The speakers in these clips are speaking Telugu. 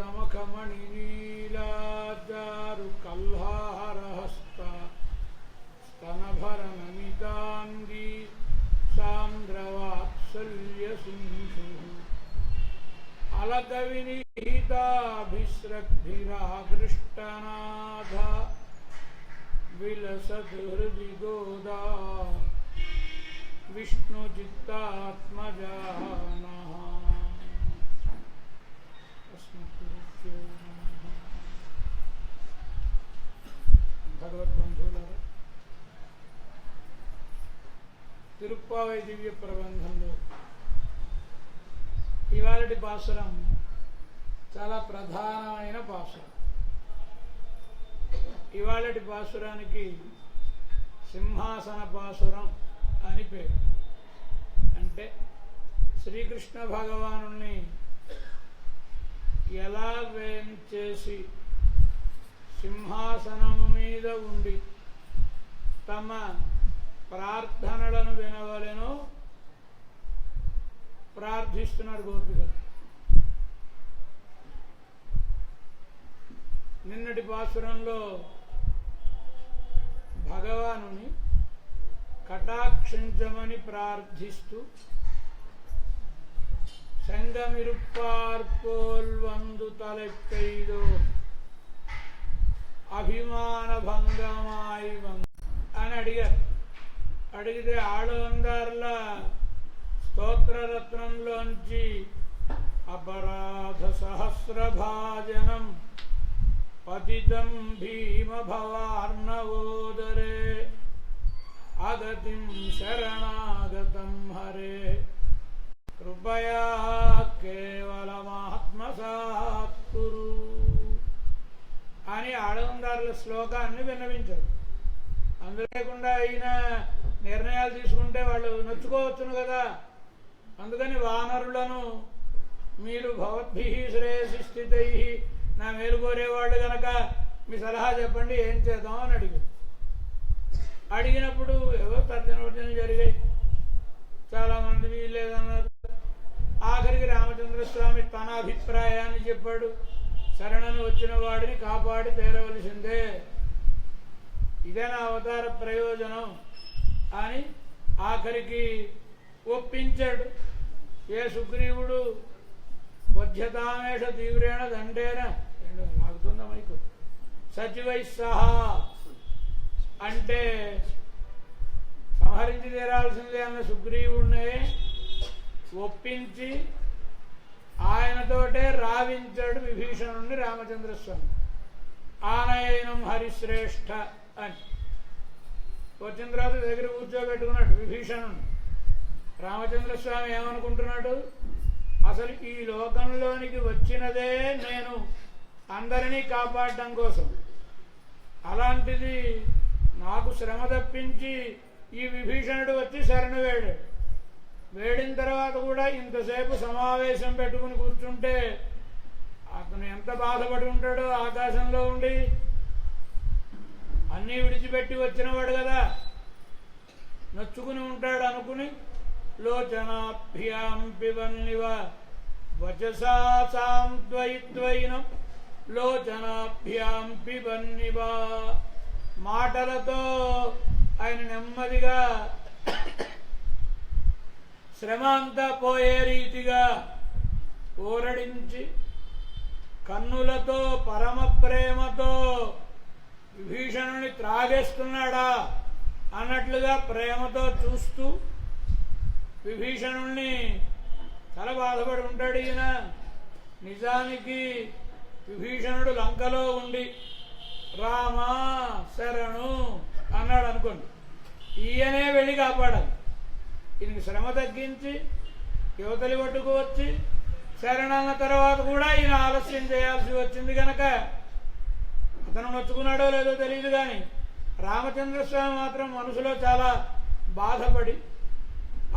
कमखमणिनीलाचारु कल्हारहस्ता स्तनभरनमिताङ्गी सान्द्रवात्सल्यसिन्धुः अलकविनिहिताभिस्रग्भिराकृष्टनाथा विलसद्हृदि गोदा विष्णुचित्तात्मजानः। భగవద్బంధువులారా, తిరుప్పావై దివ్య ప్రబంధంలో ఇవాళటి పాసురం చాలా ప్రధానమైన పాసురం. ఇవాళటి పాసురానికి సింహాసన పాసురం అని పేరు. అంటే శ్రీకృష్ణ భగవానుని ఎలా వేంచేసి సింహాసనము మీద ఉండి తమ ప్రార్థనలను వినవలెనో ప్రార్థిస్తున్నారు గోపికలు. నిన్నటి పాసురంలో భగవానుని కటాక్షించమని ప్రార్థిస్తూ సంగమిరుప్పార్పోల్ వందు తలెక్కైదో అభిమాన భంగమాయి అని అడిగారు. అడిగితే ఆళవందార్ల స్తోత్రరత్నంలోంచి అపరాధ సహస్రభాజనం పతితం భీమ భవార్ణవోదరే అగతిం శరణాగతం హరే కృపయా కేవలమాత్మసాత్కురు అని ఆళవందారుల శ్లోకాన్ని విన్నవించారు. అందులేకుండా అయిన నిర్ణయాలు తీసుకుంటే వాళ్ళు నొచ్చుకోవచ్చును కదా. అందుకని వానరులను మీరు భవద్భి శ్రేయసి స్థితై నా మేలు కోరేవాళ్ళు కనుక మీ సలహా చెప్పండి, ఏం చేద్దాం అని అడిగారు. అడిగినప్పుడు ఏవో తర్జన జరిగాయి. చాలామంది వీల్లేదన్నారు. ఆఖరికి రామచంద్రస్వామి తన అభిప్రాయాన్ని చెప్పాడు. శరణను వచ్చిన వాడిని కాపాడి తీరవలసిందే, ఇదే నా అవతార ప్రయోజనం అని ఆఖరికి ఒప్పించాడు. ఏ సుగ్రీవుడు వధ్యతామేష తీవ్రేణ దండేన లాగుతుందా మైకు సచివై సహా అంటే సంహరించి తీరాల్సిందే అన్న సుగ్రీవుడినే ఒప్పించి ఆయనతోటే రావించాడు విభీషణుడిని రామచంద్రస్వామి. ఆనయనం హరిశ్రేష్ఠ అని వచ్చిన తర్వాత దగ్గర కూర్చోబెట్టుకున్నాడు విభీషణుడు. రామచంద్రస్వామి ఏమనుకుంటున్నాడు, అసలు ఈ లోకంలోనికి వచ్చినదే నేను అందరినీ కాపాడటం కోసం, అలాంటిది నాకు శ్రమ తప్పించి ఈ విభీషణుడు వచ్చి శరణు వేడాడు. వేడిన తర్వాత కూడా ఇంతసేపు సమావేశం పెట్టుకుని కూర్చుంటే అతను ఎంత బాధపడి ఉంటాడో. ఆకాశంలో ఉండి అన్నీ విడిచిపెట్టి వచ్చినవాడు కదా, నొచ్చుకుని ఉంటాడు అనుకుని లోచనాభ్యాం పిబన్నివ వచసా సాంద్వయిద్వైనం లోచనాభ్యాం పిబన్నివ మాటలతో ఆయన నెమ్మదిగా శ్రమ అంతా పోయే రీతిగా ఊరడించి కన్నులతో పరమ ప్రేమతో విభీషణుని త్రాగేస్తున్నాడా అన్నట్లుగా ప్రేమతో చూస్తూ విభీషణుణ్ణి చాలా బాధపడి ఉంటాడు ఈయన. నిజానికి విభీషణుడు లంకలో ఉండి రామా శరణు అన్నాడు అనుకోండి, ఈయనే వెళ్ళి కాపాడాలి. ఈయనకి శ్రమ తగ్గించి యువతలి ఒడ్డుకు వచ్చి శరణన్న తర్వాత కూడా ఈయన ఆలస్యం చేయాల్సి వచ్చింది కనుక అతను నొచ్చుకున్నాడో లేదో తెలియదు. కానీ రామచంద్రస్వామి మాత్రం మనసులో చాలా బాధపడి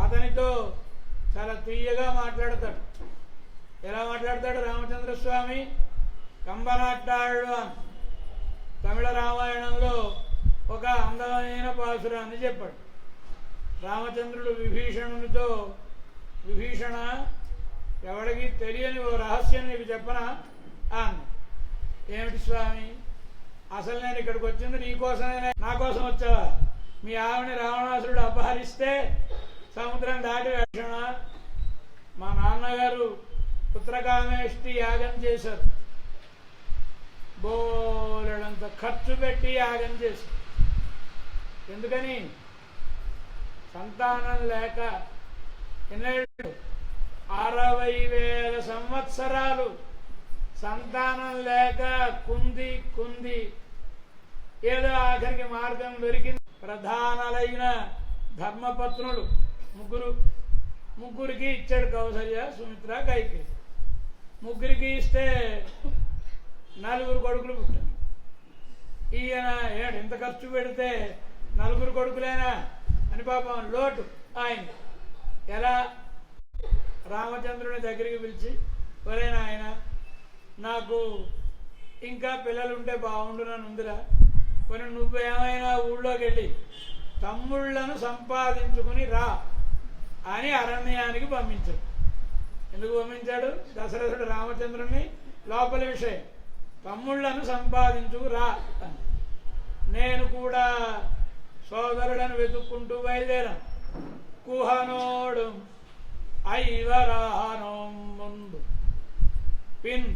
అతనితో చాలా తీయగా మాట్లాడతాడు. ఎలా మాట్లాడతాడు రామచంద్రస్వామి? కంబనాట్టాడు అని తమిళ రామాయణంలో ఒక అందమైన పాసురాన్ని చెప్పాడు. రామచంద్రుడు విభీషణునితో, విభీషణ ఎవడికి తెలియని ఓ రహస్యం నీకు చెప్పనా అన్న. ఏమిటి స్వామి, అసలు నేను ఇక్కడికి వచ్చింది నీకోసమే, నా కోసం వచ్చావా? మీ ఆవిని రావణాసురుడు అపహరిస్తే సముద్రం దాటి వెళ్ళా? మా నాన్నగారు పుత్రకామేష్టి యాగం చేశారు, బోలెడంత ఖర్చు పెట్టి యాగం చేశారు. ఎందుకని? సంతానం లేక 60,000 సంవత్సరాలు సంతానం లేక కుంది ఏదో ఆఖరికి మార్గం దొరికింది. ప్రధానులైన ధర్మపత్నులు ముగ్గురికి ఇచ్చాడు. కౌసల్య, సుమిత్ర, కైకేయి. ముగ్గురికి ఇస్తే 4 కొడుకులు పుట్టారు. ఈయన ఇంత ఖర్చు పెడితే 4 కొడుకులేనా అని పాపం లోటు ఆయన. ఎలా? రామచంద్రుని దగ్గరికి పిలిచి, ఒరే నాయన, నాకు ఇంకా పిల్లలుంటే బాగుండునని ఉందిరా, మరి నువ్వేమైనా ఊళ్ళోకి వెళ్ళి తమ్ముళ్లను సంపాదించుకుని రా అని అరణ్యానికి పంపించాడు. ఎందుకు పంపించాడు? దశరథుడు రామచంద్రుని లోపలి విషయం, తమ్ముళ్లను సంపాదించుకురా. నేను కూడా సోదరులను వెతుక్కుంటూ బయలుదేరాను. కుహనోడు ఐవరాహనం ముందు పిన్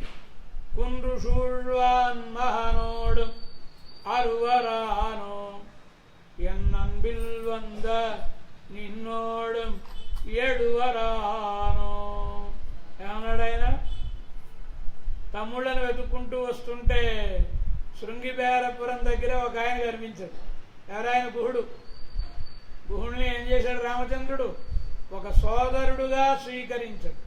குன்றுசூழ்வான் மகனோடு அருவரானோ என்னன்பில் வந்த నిన్నోడం ఏడువరానో. ఏమన్నాడాయన? తమ్ముళ్ళను వెతుక్కుంటూ వస్తుంటే శృంగిబేరపురం దగ్గర ఒక ఆయన కనిపించాడు. ఎవరాయన? గుహుడు. గుహుడిని ఏం చేశాడు రామచంద్రుడు? ఒక సోదరుడుగా స్వీకరించాడు.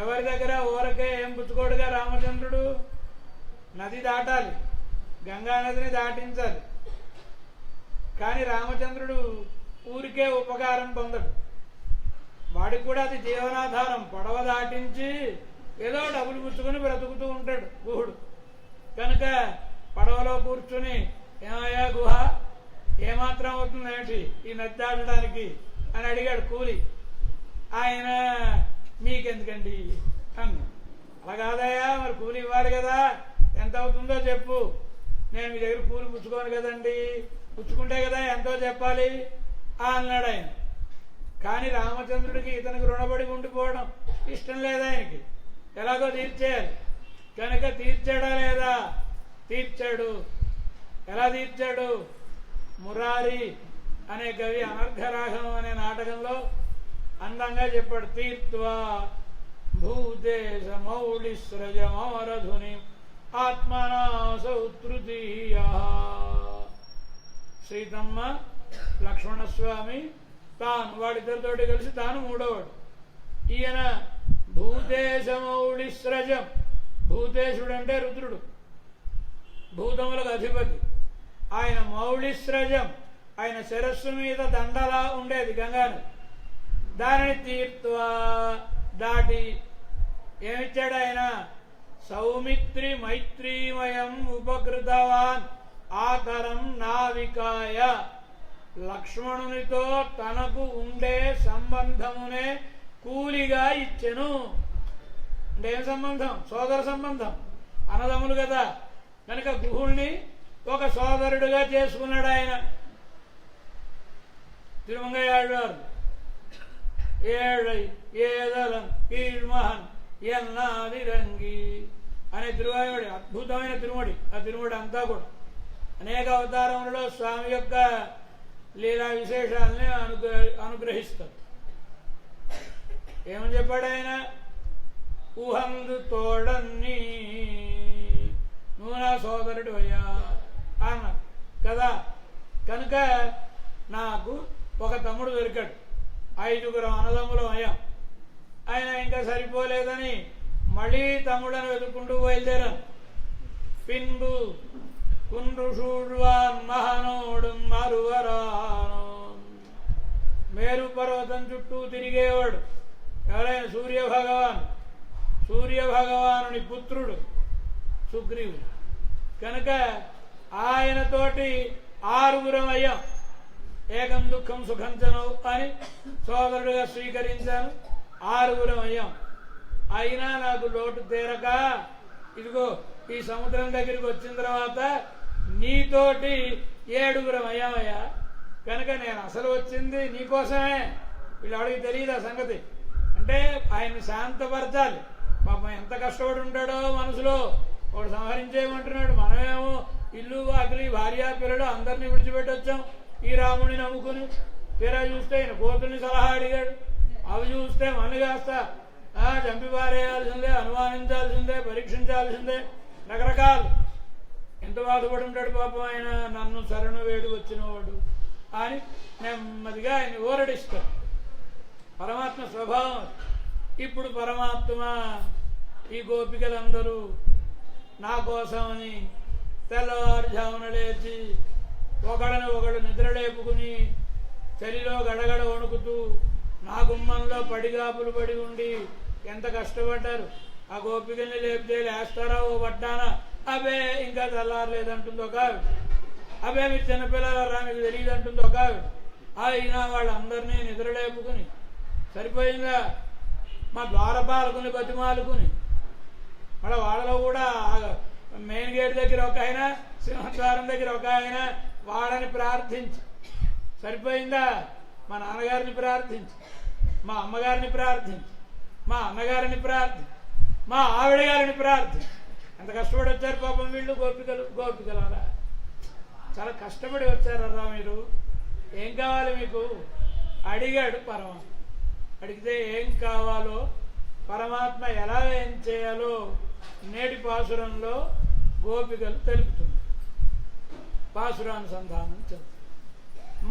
ఎవరి దగ్గర ఊరకే ఏం పుచ్చుకోడుగా రామచంద్రుడు. నది దాటాలి, గంగా నదిని దాటించాలి. కానీ రామచంద్రుడు ఊరికే ఉపకారం పొందడు. వాడికి కూడా అది జీవనాధారం. పడవ దాటించి ఏదో డబ్బులు పుచ్చుకొని బ్రతుకుతూ ఉంటాడు గుహుడు. కనుక పడవలో కూర్చుని, ఏమయ్యా గుహ, ఏమాత్రం అవుతుంది ఏమిటి ఈ నది దాటడానికి అని అడిగాడు కూలి. ఆయన, మీకెందుకండి అన్న. అలా కాదయ్యా, మరి కూలి ఇవ్వాలి కదా, ఎంత అవుతుందో చెప్పు. నేను మీ దగ్గర కూలి పుచ్చుకోను కదండి, పుచ్చుకుంటే కదా ఎంతో చెప్పాలి అన్నాడు ఆయన. కానీ రామచంద్రుడికి ఇతనికి రుణపడి ఉండిపోవడం ఇష్టం లేదు ఆయనకి. ఎలాగో తీర్చేయాలి కనుక తీర్చాడా లేదా? తీర్చాడు. ఎలా తీర్చాడు? మురారి అనే కవి అనర్ఘరాగం అనే నాటకంలో అందంగా చెప్పాడు. తీర్త్వా భూదేశ మౌళి సృజమరధుని ఆత్మనాసౌ తృతీయ. సీతమ్మ, లక్ష్మణస్వామి, తాను, వాడిద్దరితోటి కలిసి తాను మూడోవాడు. ఈయన భూదేశమౌళి స్రజం. భూదేశుడు అంటే రుద్రుడు, భూతములకు అధిపతి. ఆయన మౌళిస్రజం, ఆయన శిరస్సు మీద దండలా ఉండేది గంగాను. దానిని తీర్త్వా దాటి ఏమిచ్చాడు ఆయన? సౌమిత్రి మైత్రీమయం ఉపకృతవాన్ ఆకరం నావికాయ. లక్ష్మణునితో తనకు ఉండే సంబంధమునే కూలిగా ఇచ్చెను. అంటే ఏం సంబంధం? సోదర సంబంధం, అన్నదమ్ములు కదా. కనుక గుహుల్ని ఒక సోదరుడుగా చేసుకున్నాడు ఆయన. తిరుమంగయ్యాళ్వారు ఏழை ఏదలం కీழ்మహన్ ఎన్నాదిరంగి అనే తిరువాయుడి అద్భుతమైన తిరుమడి. ఆ తిరుమడి అంతా కూడా అనేక అవతారములలో స్వామి యొక్క లీలా విశేషాలని అనుగ్రహిస్తారు. ఏమని చెప్పాడు ఆయన? ఊహందు తోడన్ని, నువ్వు నా సోదరుడు అయ్యా అన్న కదా. కనుక నాకు ఒక తమ్ముడు దొరికాడు, 5 అన్నదమ్ములం అయ్యాం. ఆయన ఇంకా సరిపోలేదని మళ్ళీ తమ్ముడని వెతుక్కుంటూ బయలుదేరాను. పిన్బు కుండ్రుషూడ్వాన్ మహనోడు మరువరాను. మేరు పర్వతం చుట్టూ తిరిగేవాడు ఎవరైనా? సూర్యభగవానుని పుత్రుడు సుగ్రీవుడు. కనుక ఆయనతోటి 6 అయ్యాం. ఏకం దుఃఖం సుఖం చనవు అని సోదరుడుగా స్వీకరించాను. 6 అయ్యాం. అయినా నాకు లోటు తీరక ఇదిగో ఈ సముద్రం దగ్గరికి వచ్చిన తర్వాత నీతోటి 7 అయ్యామయ్యా. కనుక నేను అసలు వచ్చింది నీకోసమే. వీళ్ళవాడికి తెలియదు ఆ సంగతి. అంటే ఆయన్ని శాంతపరచాలి. పాపం ఎంత కష్టపడి ఉంటాడో మనసులో. వాడు సంహరించేయమంటున్నాడు. మనమేమో ఇల్లు వాకిలి భార్య పిల్లలు అందరినీ విడిచిపెట్టి వచ్చాం ఈ రాముడిని నమ్ముకుని. తీరా చూస్తే ఈయన కోతుల్ని సలహా అడిగాడు. అవి చూస్తే మన కాస్త చంపి పారేయాల్సిందే, అనుమానించాల్సిందే, పరీక్షించాల్సిందే, రకరకాలు. ఎంత బాధపడి ఉంటాడు పాపం ఆయన. నన్ను శరణు వేడి వచ్చినవాడు అని నెమ్మదిగా ఆయన ఊరడిస్తాడు. పరమాత్మ స్వభావం. ఇప్పుడు పరమాత్మ ఈ గోపికలందరూ నా కోసమని తెల్లవారుజామున లేచి ఒకళ్ళని ఒకళ్ళు నిద్రలేపుకుని చలిలో గడగడ వణుకుతూ నా గుమ్మంలో పడిగాపులు పడి ఉండి ఎంత కష్టపడ్డారు. ఆ గోపికల్ని లేపితే లేస్తారా ఓ పడ్డానా? అబే ఇంకా తెల్లారలేదంటుందో కాదు. అబే మీరు చిన్నపిల్లలరా మీకు తెలియదు అంటుందో కాదు. అయినా వాళ్ళందరినీ నిద్రలేపుకుని సరిపోయిందా మా ద్వారపాలకుని బతిమాలుకుని మళ్ళీ వాళ్ళలో కూడా మెయిన్ గేట్ దగ్గర ఒక ఆయన, సింహద్వారం దగ్గర ఒక ఆయన వాళ్ళని ప్రార్థించి సరిపోయిందా. మా నాన్నగారిని ప్రార్థించి, మా అమ్మగారిని ప్రార్థించి, మా అన్నగారిని ప్రార్థించి, మా ఆవిడ గారిని ప్రార్థించి ఎంత కష్టపడి వచ్చారు పాపం వీళ్ళు గోపికలారా. చాలా కష్టపడి వచ్చారరా మీరు. ఏం కావాలి మీకు అడిగాడు పరమాత్మ. అడిగితే ఏం కావాలో పరమాత్మ ఎలా ఏం చేయాలో నేటి పాసురంలో గోపికలు తెలుపుతున్నారు. పాసురానుసంధానం చదువు.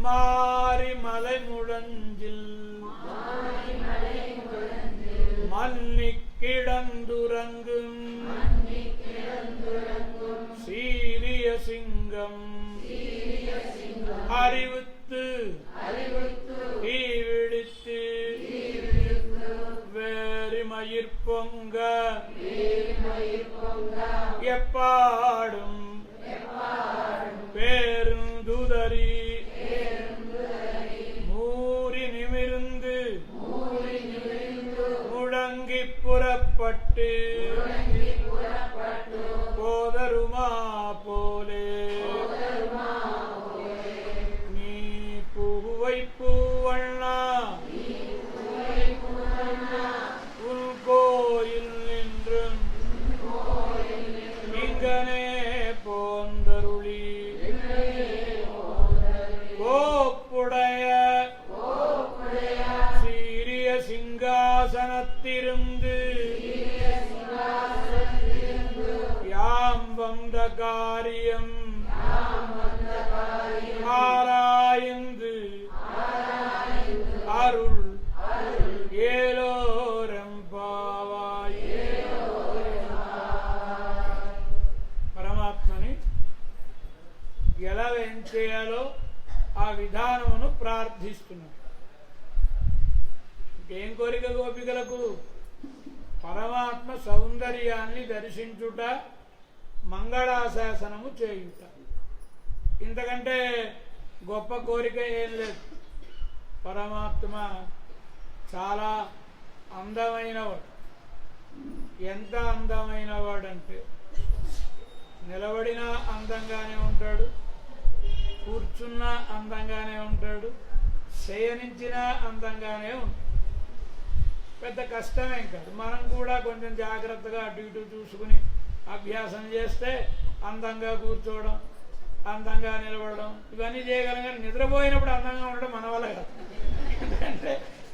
மாறி மலை முழஞ்சில் மன்னி கிடந்துறங்கும் சீரிய சிங்கம் அறிவித்து தீவிழித்து வேறு மயிர் பொங்க எப்பாடும் பேருந்துதறி மூறி நிமிர்ந்து முழங்கி புறப்பட்டு போதருமா போலே நீ பூவை பூவண்ணா உன் கோயில் நின்றும் இங்கனே போந்தருளி கோப்புடைய சீரிய சிங்காசனத்திருந்து யாம் வந்த காரியம் ஆராய்ந்து அருள் ఏలోరంపావాయి. పరమాత్మని ఎలా ఏం చేయాలో ఆ విధానమును ప్రార్థిస్తున్నాడు. ఇంకేం కోరిక గోపికలకు? పరమాత్మ సౌందర్యాన్ని దర్శించుట, మంగళాశాసనము చేయుట. ఇంతకంటే గొప్ప కోరిక ఏం లేదు. పరమాత్మ చాలా అందమైనవాడు. ఎంత అందమైనవాడంటే నిలబడినా అందంగానే ఉంటాడు, కూర్చున్నా అందంగానే ఉంటాడు, శయనించినా అందంగానే ఉంటాడు. పెద్ద కష్టమేం కాదు. మనం కూడా కొంచెం జాగ్రత్తగా అటు ఇటు చూసుకుని అభ్యాసం చేస్తే అందంగా కూర్చోవడం, అందంగా నిలబడడం ఇవన్నీ చేయగలం. కానీ నిద్రపోయినప్పుడు అందంగా ఉండడం మన వల్ల కాదు. ఎందుకంటే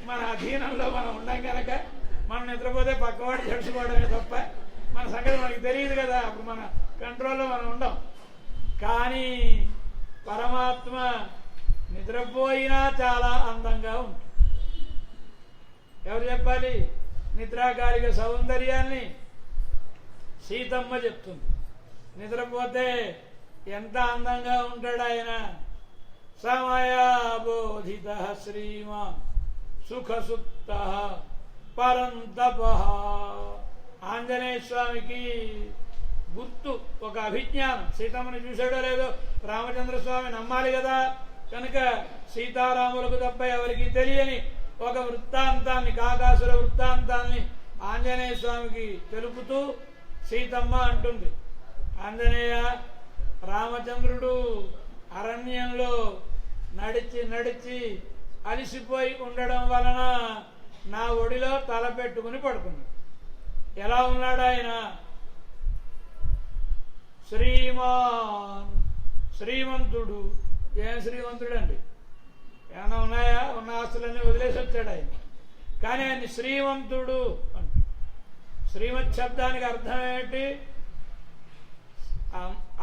మన అధీనంలో మనం ఉండం కనుక మనం నిద్రపోతే పక్కవాడు జడుచుకోవడమే తప్ప మన సంగతి మనకి తెలియదు కదా. అప్పుడు మన కంట్రోల్లో మనం ఉండం. కానీ పరమాత్మ నిద్రపోయినా చాలా అందంగా ఉంటుంది. ఎవరు చెప్పాలి? నిద్రాకారిక సౌందర్యాన్ని సీతమ్మ చెప్తుంది. నిద్రపోతే ఎంత అందంగా ఉంటాడు ఆయన. సమయాబోధిత శ్రీమాన్ సుఖసుప్త పరంతప. ఆంజనేయ స్వామికి గుర్తు, ఒక అభిజ్ఞానం. సీతమ్మని చూశాడో లేదో రామచంద్రస్వామి నమ్మాలి కదా. కనుక సీతారాములకు తప్ప ఎవరికి తెలియని ఒక వృత్తాంతాన్ని, కాకాసుర వృత్తాంతాన్ని ఆంజనేయ స్వామికి తెలుపుతూ సీతమ్మ అంటుంది, ఆంజనేయ, రామచంద్రుడు అరణ్యంలో నడిచి నడిచి అలిసిపోయి ఉండడం వలన నా ఒడిలో తల పెట్టుకుని పడుకున్నాడు. ఎలా ఉన్నాడు ఆయన? శ్రీమంతుడు. ఏం శ్రీమంతుడు అండి? ఏమైనా ఉన్నాయా? ఉన్న ఆస్తులన్నీ వదిలేసి వచ్చాడు ఆయన. కానీ ఆయన శ్రీమంతుడు అంట. శ్రీమత్ శబ్దానికి అర్థం ఏంటి?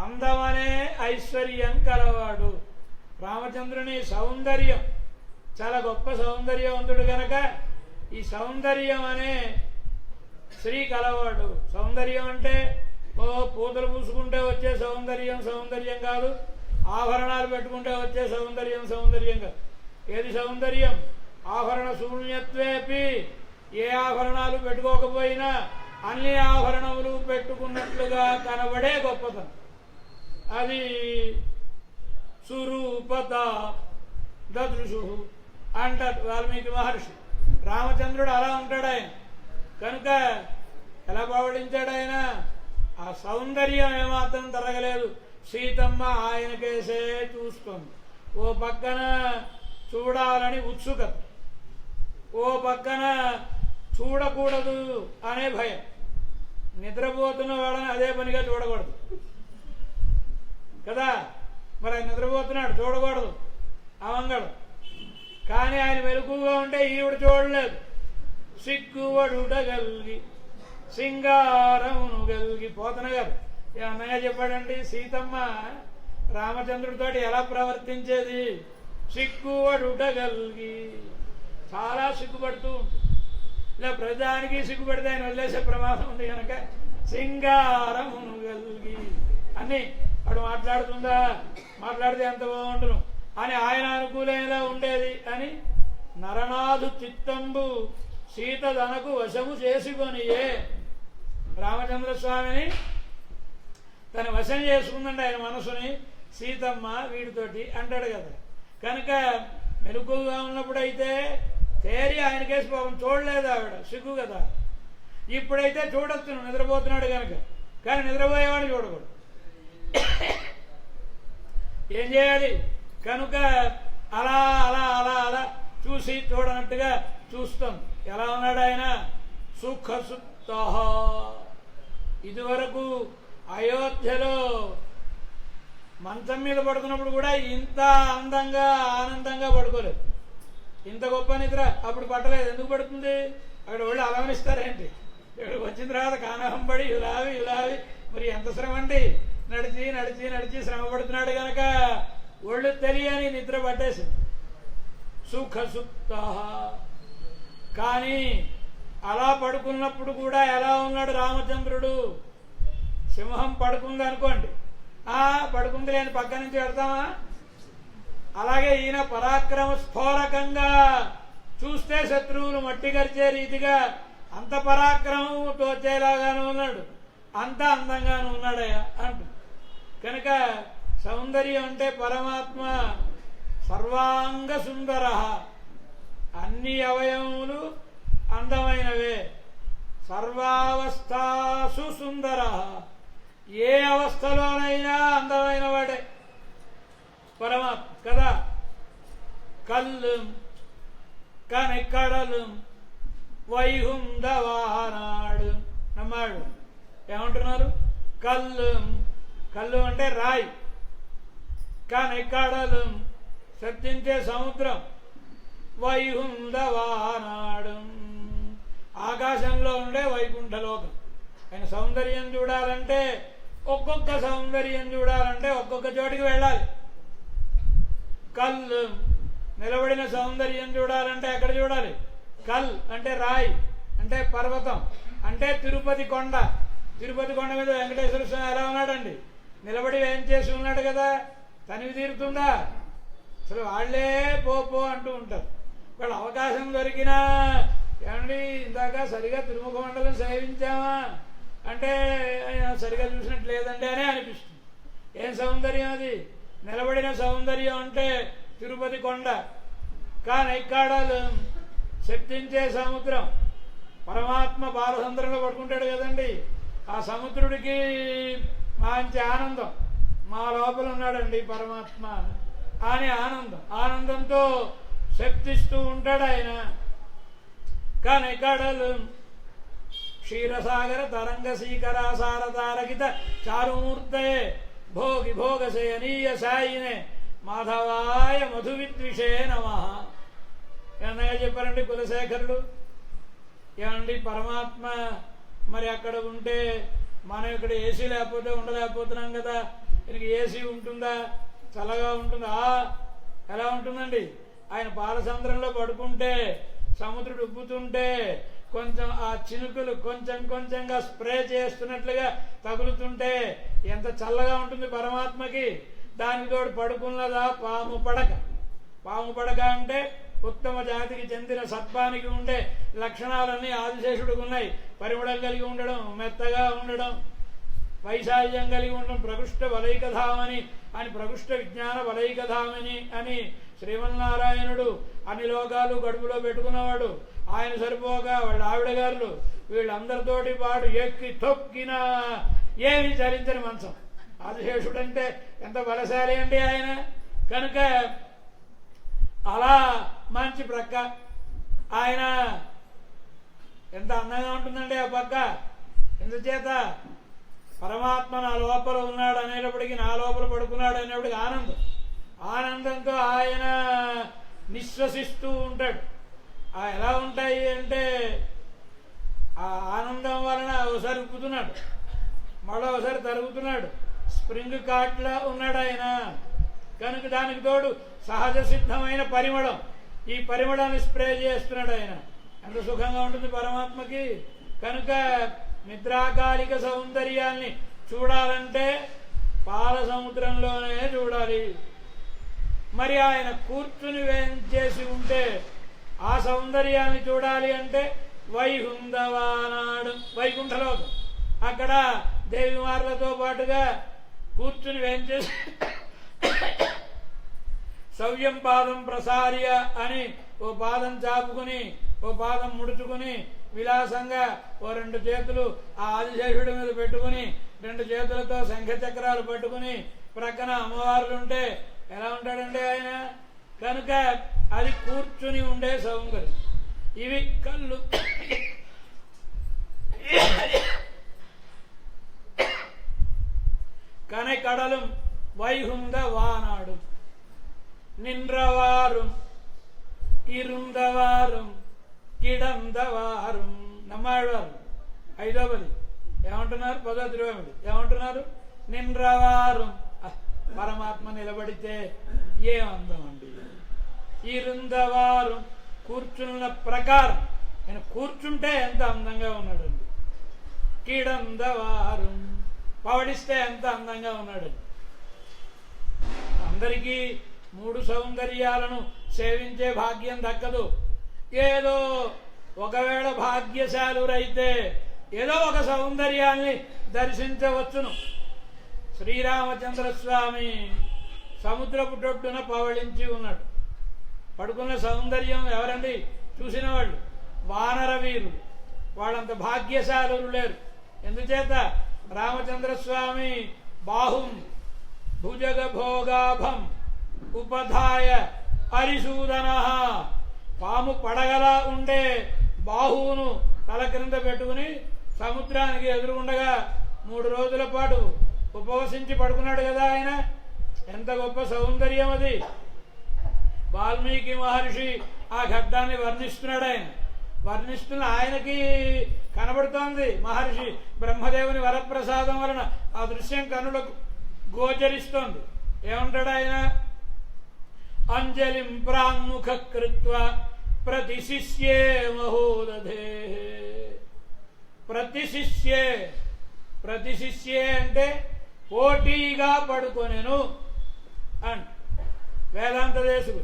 అందమనే ఐశ్వర్యం కలవాడు. రామచంద్రుని సౌందర్యం చాలా గొప్ప సౌందర్యవంతుడు కనుక ఈ సౌందర్యం అనే శ్రీ కలవాడు. సౌందర్యం అంటే ఓ పూతలు పూసుకుంటే వచ్చే సౌందర్యం సౌందర్యం కాదు, ఆభరణాలు పెట్టుకుంటే వచ్చే సౌందర్యం సౌందర్యం కాదు. ఏది సౌందర్యం? ఆభరణ శూన్యత్వేపి, ఏ ఆభరణాలు పెట్టుకోకపోయినా అన్ని ఆభరణములు పెట్టుకున్నట్లుగా కనబడే గొప్పతనం. అది సురూపత దదృశు అంటారు వాల్మీకి మహర్షి. రామచంద్రుడు అలా ఉంటాడు ఆయన కనుక ఎలా పవళించాడు ఆయన? ఆ సౌందర్యం ఏమాత్రం తరగలేదు. సీతమ్మ ఆయనకేసే చూస్తుంది. ఓ పక్కన చూడాలని ఉత్సుకత, ఓ పక్కన చూడకూడదు అనే భయం. నిద్రపోతున్న వాళ్ళని అదే పనిగా చూడకూడదు కదా. మరి ఆయన నిద్రపోతున్నాడు, చూడకూడదు, అవంగడు. కానీ ఆయన మెలకుగా ఉంటే ఈవిడ చూడలేదు. సిగ్గువడుటగల్గి సింగారమును గల్గి. పోతన గారు ఏమన్నగా చెప్పాడండి, సీతమ్మ రామచంద్రుడితోటి ఎలా ప్రవర్తించేది? సిగ్గువడుటగల్గి, చాలా సిగ్గుపడుతూ ఉంటుంది. ఇలా ప్రజానికి సిగ్గుపడితే ఆయన వదిలేసే ప్రమాదం ఉంది కనుక సింగారమును గల్గి అని అటు మాట్లాడుతుందా, మాట్లాడితే ఎంత బాగుండును అని ఆయన అనుకూలంగా ఉండేది అని నరనాథు చిత్తంబు సీత తనకు వశము చేసుకొనియే. రామచంద్రస్వామిని తన వశం చేసుకుందండి ఆయన మనసుని సీతమ్మ వీడితోటి అంటాడు కదా. కనుక మెలకుగా ఉన్నప్పుడైతే తేరి ఆయన కేసు పాపం చూడలేదు ఆవిడ, సిగ్గు కదా. ఇప్పుడైతే చూడొచ్చు నిద్రపోతున్నాడు కనుక, కానీ నిద్రపోయేవాడు చూడకూడదు. ఏం చేయాలి? కనుక అలా అలా అలా అలా చూసి చూడనట్టుగా చూస్తాం. ఎలా ఉన్నాడు ఆయన? సుఖసుప్త. ఇదివరకు అయోధ్యలో మంచం మీద పడుకున్నప్పుడు కూడా ఇంత అందంగా ఆనందంగా పడుకోలేదు. ఇంత గొప్ప నిద్ర అప్పుడు పట్టలేదు. ఎందుకు పడుతుంది? అక్కడ వాళ్ళు అలవనిస్తారేంటి? ఇక్కడికి వచ్చిన తర్వాత కానహం పడి ఇలావి ఇలావి మరి ఎంత శ్రమ అండి. నడిచి నడిచి నడిచి శ్రమ పడుతున్నాడు కనుక ఒళ్ళు తెలియని నిద్ర పట్టేసింది. సుఖసుప్త. కానీ అలా పడుకున్నప్పుడు కూడా ఎలా ఉన్నాడు రామచంద్రుడు? సింహం పడుకుంది అనుకోండి, పడుకుంది లేని పక్క నుంచి వెళ్తామా? అలాగే ఈయన పరాక్రమ స్ఫోరకంగా చూస్తే శత్రువులు మట్టి గరిచే రీతిగా అంత పరాక్రమం తోచేలాగానే ఉన్నాడు, అంత అందంగానూ ఉన్నాడయ్యా అంటు. కనుక సౌందర్యం అంటే పరమాత్మ సర్వాంగ సుందర, అన్ని అవయవములు అందమైనవే. సర్వావస్థాసు సుందర, ఏ అవస్థలోనైనా అందమైన వాడే పరమాత్మ కదా. కల్లుం కనెక్కడలు వైహుందవానాడు నమ్మాడు. ఏమంటున్నారు? కల్లుం, కల్లు అంటే రాయి, కనెక్కడలు శబ్దించే సముద్రం, వైహుందవానాడు ఆకాశంలో ఉండే వైకుంఠలోకం. ఆయన సౌందర్యం చూడాలంటే ఒక్కొక్క సౌందర్యం చూడాలంటే ఒక్కొక్క చోటికి వెళ్ళాలి. కల్ నిలబడిన సౌందర్యం చూడాలంటే ఎక్కడ చూడాలి? కల్ అంటే రాయి, అంటే పర్వతం, అంటే తిరుపతి కొండ. తిరుపతి కొండ మీద వెంకటేశ్వర స్వామి ఎలా ఉన్నాడండి? నిలబడి ఏం చేసి ఉన్నాడు కదా. తనివి తీరుతుందా? అసలు వాళ్లే పో అంటూ ఉంటారు. వాళ్ళు అవకాశం దొరికినా ఏమండి ఇందాక సరిగా తిరుముఖ మండలం సేవించామా అంటే సరిగా చూసినట్టు లేదండి అనే అనిపిస్తుంది. ఏం సౌందర్యం అది? నిలబడిన సౌందర్యం అంటే తిరుపతి కొండ. కానీ ఎక్కాడాలు శబ్దించే సముద్రం, పరమాత్మ బాలసముద్రంలో పడుకుంటాడు కదండి. ఆ సముద్రుడికి మంచి ఆనందం, మా లోపల ఉన్నాడండి పరమాత్మ అని ఆనందంతో శక్తిస్తూ ఉంటాడు ఆయన. కానీ కడలు క్షీరసాగర తరంగ శీకరాసార తారకిత చారుమూర్తే భోగి భోగశయనీయ సాయినే మాధవాయ మధువిద్విషే నమః. ఏమన్నా చెప్పారండి కులశేఖరుడు. ఏమండి పరమాత్మ మరి అక్కడ ఉంటే మనం ఇక్కడ ఏసీ లేకపోతే ఉండలేకపోతున్నాం కదా, ఈయనకి ఏసీ ఉంటుందా, చల్లగా ఉంటుందా? ఎలా ఉంటుందండి? ఆయన పాలసముద్రంలో పడుకుంటే సముద్రుడు ఉబ్బుతుంటే కొంచెం ఆ చినుకులు కొంచెం కొంచెంగా స్ప్రే చేస్తున్నట్లుగా తగులుతుంటే ఎంత చల్లగా ఉంటుంది పరమాత్మకి. దానికి తోడు పడుకున్నదా పాము పడక. పాము పడక అంటే ఉత్తమ జాతికి చెందిన సత్వానికి ఉండే లక్షణాలన్నీ ఆదిశేషుడికి ఉన్నాయి. పరిమళం కలిగి ఉండడం, మెత్తగా ఉండడం, వైశాల్యం కలిగి ఉండడం, ప్రకృష్ట వలైకధామని అని ప్రకృష్ట విజ్ఞాన వలైకధామని అని శ్రీమన్నారాయణుడు అన్ని లోకాలు గడుపులో పెట్టుకున్నవాడు. ఆయన సరిపోగా వాళ్ళ ఆవిడగారులు వీళ్ళందరితోటి పాటు ఎక్కి తొక్కిన ఏమి చరించని మంచం. ఆదిశేషుడంటే ఎంత బలశాలి అండి ఆయన. కనుక అలా మంచి ప్రక్క ఆయన ఎంత అందంగా ఉంటుందండి ఆ పక్క. ఎందుచేత పరమాత్మ నా లోపల ఉన్నాడు అనేటప్పటికీ, నా లోపల పడుకున్నాడు అనేప్పటికీ ఆనందంతో ఆయన నిశ్వసిస్తూ ఉంటాడు. ఎలా ఉంటాయి అంటే ఆ ఆనందం వలన ఒకసారి ఉప్పుతున్నాడు, మళ్ళీ ఒకసారి తరుగుతున్నాడు, స్ప్రింగ్ కాట్లా ఉన్నాడు ఆయన. కనుక దానికి తోడు సహజ సిద్ధమైన పరిమళం, ఈ పరిమళాన్ని స్ప్రే చేస్తున్నాడు ఆయన. ఎంత సుఖంగా ఉంటుంది పరమాత్మకి. కనుక నిద్రాకాలిక సౌందర్యాల్ని చూడాలంటే పాల సముద్రంలోనే చూడాలి. మరి ఆయన కూర్చుని వేంచేసి ఉంటే ఆ సౌందర్యాన్ని చూడాలి అంటే వైకుంఠవానాడు, వైకుంఠలోకం. అక్కడ దేవిమార్లతో పాటుగా కూర్చుని వేంచేసి సవ్యం పాదం ప్రసార్య అని ఓ పాదం చాపుకుని ఓ పాదం ముడుచుకుని విలాసంగా ఓ రెండు చేతులు ఆ ఆదిశేషుడి మీద పెట్టుకుని రెండు చేతులతో శంఖచక్రాలు పట్టుకుని ప్రక్కన అమ్మవార్లుంటే ఎలా ఉంటాడండి ఆయన. కనుక అది కూర్చుని ఉండే సౌందర్యం. ఇవి కళ్ళు కనకడలం వైహుంద వానాడు నిండ్రవారు ఇరుందవారు కిడందవారు. నమ్మాడవారు 5వ పది ఏమంటున్నారు, 10వ తిరువమిది ఏమంటున్నారు? నిండ్రవారు. పరమాత్మ నిలబడితే ఏమందం అండి. ఇరుందవారు కూర్చున్న ప్రకారం, ఆయన కూర్చుంటే ఎంత అందంగా ఉన్నాడండి. కిడందవారు పవడిస్తే ఎంత అందంగా ఉన్నాడండి. అందరికీ 3 సౌందర్యాలను సేవించే భాగ్యం దక్కదు. ఏదో ఒకవేళ భాగ్యశాలురైతే ఏదో ఒక సౌందర్యాన్ని దర్శించవచ్చును. శ్రీరామచంద్రస్వామి సముద్రపు టొట్టున పవళించి ఉన్నాడు. పడుకున్న సౌందర్యం ఎవరండి చూసిన వాళ్ళు? వానర వీరులు. వాళ్ళంత భాగ్యశాలురు లేరు. ఎందుచేత రామచంద్రస్వామి బాహుం భుజగ భోగాభం ఉపధాయ హరిసూదన, పాము పడగలా ఉండే బాహువును తల క్రింద పెట్టుకుని సముద్రానికి ఎదురుగుండగా 3 రోజుల పాటు ఉపవసించి పడుకున్నాడు కదా ఆయన. ఎంత గొప్ప సౌందర్యం అది. వాల్మీకి మహర్షి ఆ ఘట్టాన్ని వర్ణిస్తున్నాడు. ఆయన వర్ణిస్తున్న ఆయనకి కనబడుతోంది. మహర్షి బ్రహ్మదేవుని వరప్రసాదం వలన ఆ దృశ్యం కనులకు గోచరిస్తోంది. ఏమంటాడు ఆయన? అంజలిం ప్రాంగుఖ కృత్వ ప్రతిశిష్యే మహోదధే. ప్రతిశిష్యే, ప్రతిశిష్యే అంటే పోటీగా పడుకొనెను అంట వేదాంత దేశుడు.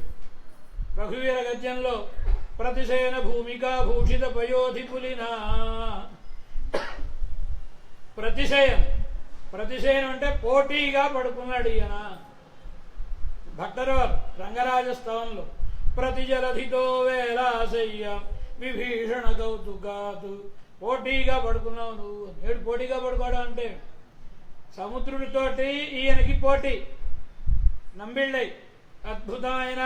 రఘువీర గద్యంలో ప్రతిశయన భూమికా భూషిత పయోధి పులినా. ప్రతిశయం, ప్రతిశయనం అంటే పోటీగా పడుకున్నాడు ఈయన. భట్టరవారు రంగరాజ స్తవంలో ప్రతిజలధితో వేలాశయ్య విభీషణ కౌతుకాతు. పోటీగా పడుకున్నావు నువ్వు. ఏడు పోటీగా పడుకోవడం అంటే సముద్రుడితోటి ఈయనకి పోటీ. నంబిళ్ళై అద్భుతమైన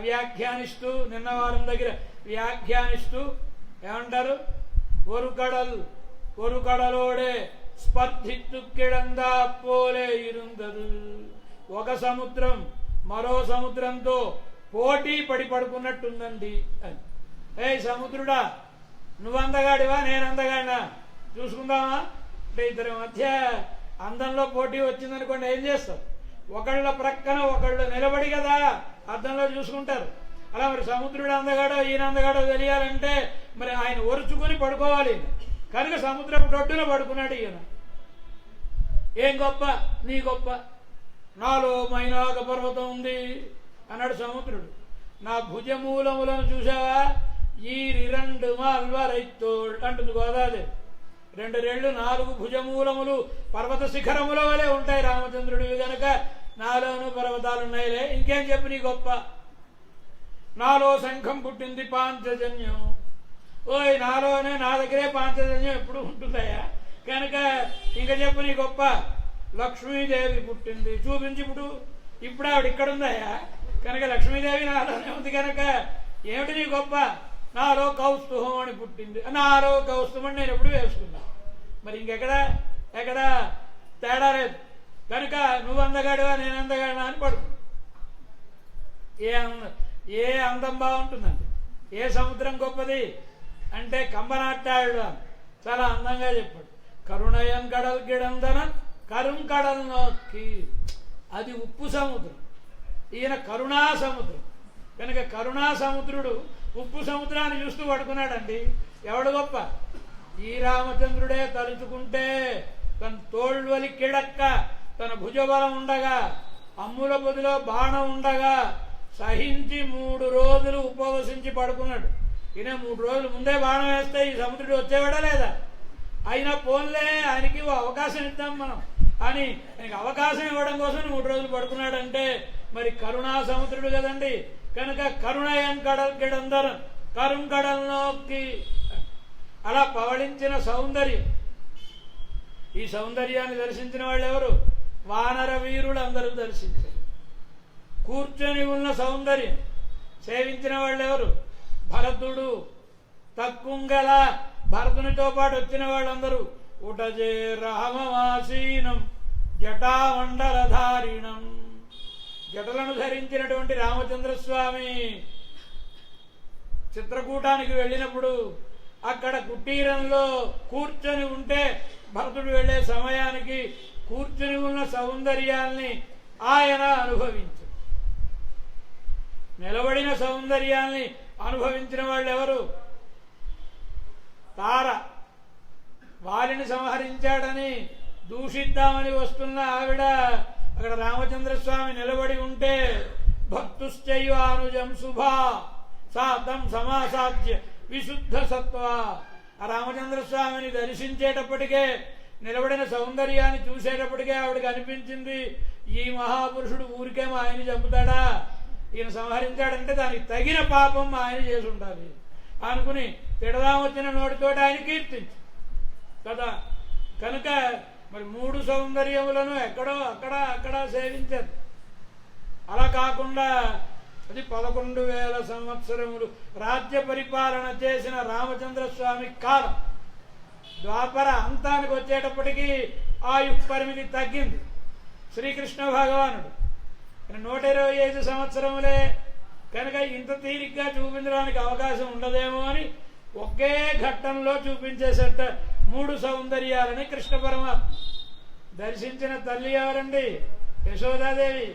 వ్యాఖ్యానిస్తూ నిన్న వారం దగ్గర వ్యాఖ్యానిస్తూ ఏమంటారు, ஒரு கடலோடு స్పర్ధిత్తు కిడందా పోలే ఇరుందరు. ఒక సముద్రం మరో సముద్రంతో పోటీ పడి పడుకున్నట్టుందండి అని. ఏ సముద్రుడా, నువ్వు అందగాడివా నేను అందగాడినా చూసుకుందామా అంటే ఇద్దరి మధ్య అందంలో పోటీ వచ్చిందనుకోండి, ఏం చేస్తావు? ఒకళ్ళ ప్రక్కన ఒకళ్ళు నిలబడి కదా అద్దంలో చూసుకుంటారు. అలా మరి సముద్రుడు అందగాడో ఈయన అందగాడో తెలియాలంటే మరి ఆయన ఒరుచుకొని పడుకోవాలి. కనుక సముద్రపు డొడ్డున పడుకున్నాడు ఈయన. ఏం గొప్ప నీ గొప్ప, నాలో మైనాక పర్వతం ఉంది అన్నాడు సముద్రుడు. నా భుజమూలములను చూసావా, ఈ 2 మాల్వరైతోள் అంటుంది గోదావరి. 2 రెళ్ళు 4 భుజమూలములు పర్వత శిఖరముల వలె ఉంటాయి రామచంద్రుడివి గనక నాలోనూ పర్వతాలున్నాయిలే. ఇంకేం చెప్పు నీ గొప్ప. నాలో శంఖం పుట్టింది పాంచజన్యం. ఓయ్ నాలోనే నా దగ్గరే పాంచజన్యం ఎప్పుడు ఉంటుందయ్యా, కనుక ఇంక చెప్పు నీ గొప్ప. లక్ష్మీదేవి పుట్టింది, చూపించి ఇప్పుడు ఆవిడ ఇక్కడ ఉందయ్యా, కనుక లక్ష్మీదేవి నాలోనే ఉంది కనుక ఏమిటి నీ గొప్ప. నాలో కౌస్తుభం అని పుట్టింది, నాలో కౌస్తుభం నేను ఎప్పుడు వేసుకున్నా. మరి ఎక్కడ తేడా లేదు. కనుక నువ్వు అందగాడివా నేను అందగాడినా అని పడుకు. ఏ అందం బాగుంటుందండి, ఏ సముద్రం గొప్పది అంటే కంబనాట్టాడు చాలా అందంగా చెప్పాడు. కరుణయన్ కడల్ గిడందన కరుం కడల్ నోక్కి, అది ఉప్పు సముద్రం, ఈయన కరుణా సముద్రం. కనుక కరుణా సముద్రుడు ఉప్పు సముద్రాన్ని చూస్తూ పడుకున్నాడండి. ఎవడు గొప్ప? ఈ రామచంద్రుడే తలుచుకుంటే తన తోళ్వలి కిడక్క, తన భుజబలం ఉండగా, అమ్ముల బొదిలో బాణం ఉండగా సహించి 3 రోజులు ఉపవసించి పడుకున్నాడు. ఈయన 3 రోజులు ముందే బాణం వేస్తే ఈ సముద్రుడు వచ్చేవాడా లేదా? అయినా పోన్లే ఆయనకి అవకాశం ఇద్దాం మనం అని ఆయనకి అవకాశం ఇవ్వడం కోసం 3 రోజులు పడుకున్నాడంటే మరి కరుణా సముద్రుడు కదండి. కనుక కరుణయన్ కడల్ కిడందరం కరుం కడల్లోకి అలా పవళించిన సౌందర్యం. ఈ సౌందర్యాన్ని దర్శించిన వాళ్ళు ఎవరు? వానర వీరులు అందరూ దర్శించారు. కూర్చొని ఉన్న సౌందర్యం సేవించిన వాళ్ళు ఎవరు? భరతుడు, తక్కుంగల భరతునితో పాటు వచ్చిన వాళ్ళందరూ ఉటజే రామవాసీనం జటామండలధారిణం, జటలను ధరించినటువంటి రామచంద్రస్వామి చిత్రకూటానికి వెళ్ళినప్పుడు అక్కడ కుటీరంలో కూర్చొని ఉంటే భరతుడు వెళ్లే సమయానికి కూర్చొని ఉన్న సౌందర్యాల్ని ఆయన అనుభవించారు. నిలబడిన సౌందర్యాల్ని అనుభవించిన వాళ్ళు ఎవరు? తార వారిని సంహరించాడని దూషిద్దామని వస్తున్న ఆవిడ అక్కడ రామచంద్రస్వామి నిలబడి ఉంటే భక్తుశ్చైవానుజం శుభా సాతం సమాసాధ్య విశుద్ధ సత్వ. ఆ రామచంద్రస్వామిని దర్శించేటప్పటికే నిలబడిన సౌందర్యాన్ని చూసేటప్పటికే ఆవిడకి అనిపించింది, ఈ మహాపురుషుడు ఊరికేమో ఆయన చంపుతాడా, ఈయన సంహరించాడంటే దానికి తగిన పాపం ఆయన చేసి ఉండాలి అనుకుని తిడదాం వచ్చిన నోటితోటి ఆయన కీర్తించు కదా. కనుక మరి 3 సౌందర్యములను ఎక్కడో అక్కడ సేవించారు. అలా కాకుండా అది 11,000 సంవత్సరములు రాజ్య పరిపాలన చేసిన రామచంద్రస్వామి కాలం. ద్వాపర అంతానికి వచ్చేటప్పటికీ ఆయు పరిమితి తగ్గింది. శ్రీకృష్ణ భగవానుడు 125 సంవత్సరములే కనుక ఇంత తీరిగ్గా చూపించడానికి అవకాశం ఉండదేమో అని ఒకే ఘట్టంలో చూపించేసట 3 సౌందర్యాలని కృష్ణ పరమాత్మ. దర్శించిన తల్లి ఎవరండి? యశోదాదేవి.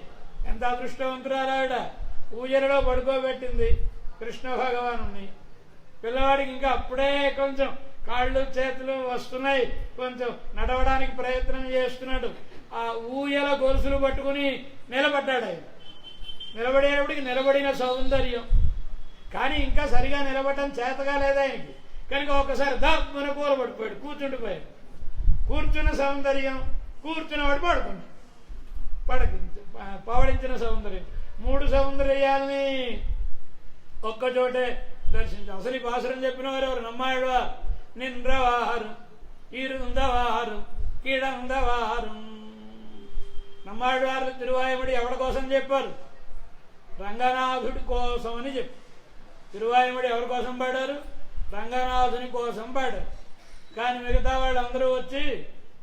ఎంత అదృష్టవంతురాలావిడ. పూజలలో పడుకోబెట్టింది కృష్ణ భగవాను. పిల్లవాడికి ఇంకా అప్పుడే కొంచెం కాళ్ళు చేతులు వస్తున్నాయి, కొంచెం నడవడానికి ప్రయత్నం చేస్తున్నాడు. ఆ ఊయల గొలుసులు పట్టుకుని నిలబడ్డాడు. ఆయన నిలబడేటప్పటికి నిలబడిన సౌందర్యం, కానీ ఇంకా సరిగా నిలబడటం చేతగా లేదా ఆయనకి. కనుక ఒకసారి మన కూల పడిపోయాడు, కూర్చుండిపోయాడు. కూర్చున్న సౌందర్యం, కూర్చున్నవాడు పడుకున్నాడు. పవళించిన సౌందర్యం. 3 సౌందర్యాల్ని ఒక్కచోటే దర్శించాం. అసలు ఈ పాసురం చెప్పిన వారు ఎవరు? నమ్మాళ్ళవారు. నింద్రవారు ఇరుందవారు కీడందవారు. నమ్మాళ్ళవారు తిరువాయుముడి ఎవరి కోసం చెప్పారు? రంగనాథుడి కోసం అని చెప్పి. తిరువాయుముడి ఎవరి కోసం పాడారు? రంగనాథుని కోసం పాడారు. కానీ మిగతా వాళ్ళందరూ వచ్చి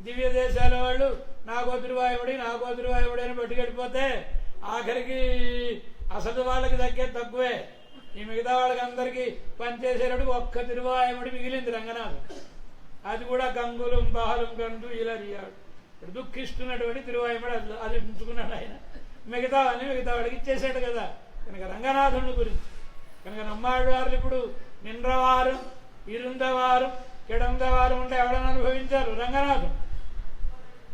దివ్య దేశాల వాళ్ళు నాకో తిరువాయుముడి అని పట్టుకెళ్ళిపోతే ఆఖరికి అసలు వాళ్ళకి దక్కే తక్కువే. ఈ మిగతా వాళ్ళకి అందరికీ పనిచేసేటప్పుడు ఒక్క తిరువాయుముడి మిగిలింది రంగనాథుడు. అది కూడా గంగులం బహలం కంటూ ఇలా అడిగాడు. ఇప్పుడు దుఃఖిస్తున్నటువంటి తిరువాయుముడు అది ఉంచుకున్నాడు ఆయన. మిగతా వాడికి ఇచ్చేసాడు కదా. కనుక రంగనాథుని గురించి కనుక నమ్మాళ్ళవారు ఇప్పుడు నిండ్రవారు ఇరుందవారు కిడందవారు ఉంటే ఎవడని అనుభవించారు? రంగనాథుడు.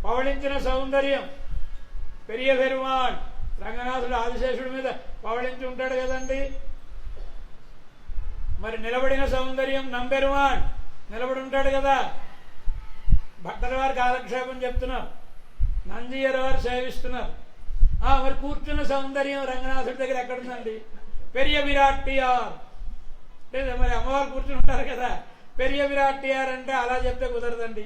పవళించిన సౌందర్యం పెరియ పెరుమాళ్. రంగనాథుడు ఆదిశేషుడి మీద పవళించి ఉంటాడు కదండి. మరి నిలబడిన సౌందర్యం నంబెరుమాళ్ నిలబడి ఉంటాడు కదా. భక్తుల వారు కాలక్షేపం చెప్తున్నారు, నందియర్ వారు సేవిస్తున్నారు. మరి కూర్చున్న సౌందర్యం రంగనాథుడి దగ్గర ఎక్కడుందండి? పెరియ విరాట్టియార్ లేదా మరి అమ్మవారు కూర్చుని ఉంటారు కదా. పెరియ విరాట్టియార్ అంటే అలా చెప్తే కుదరదండి.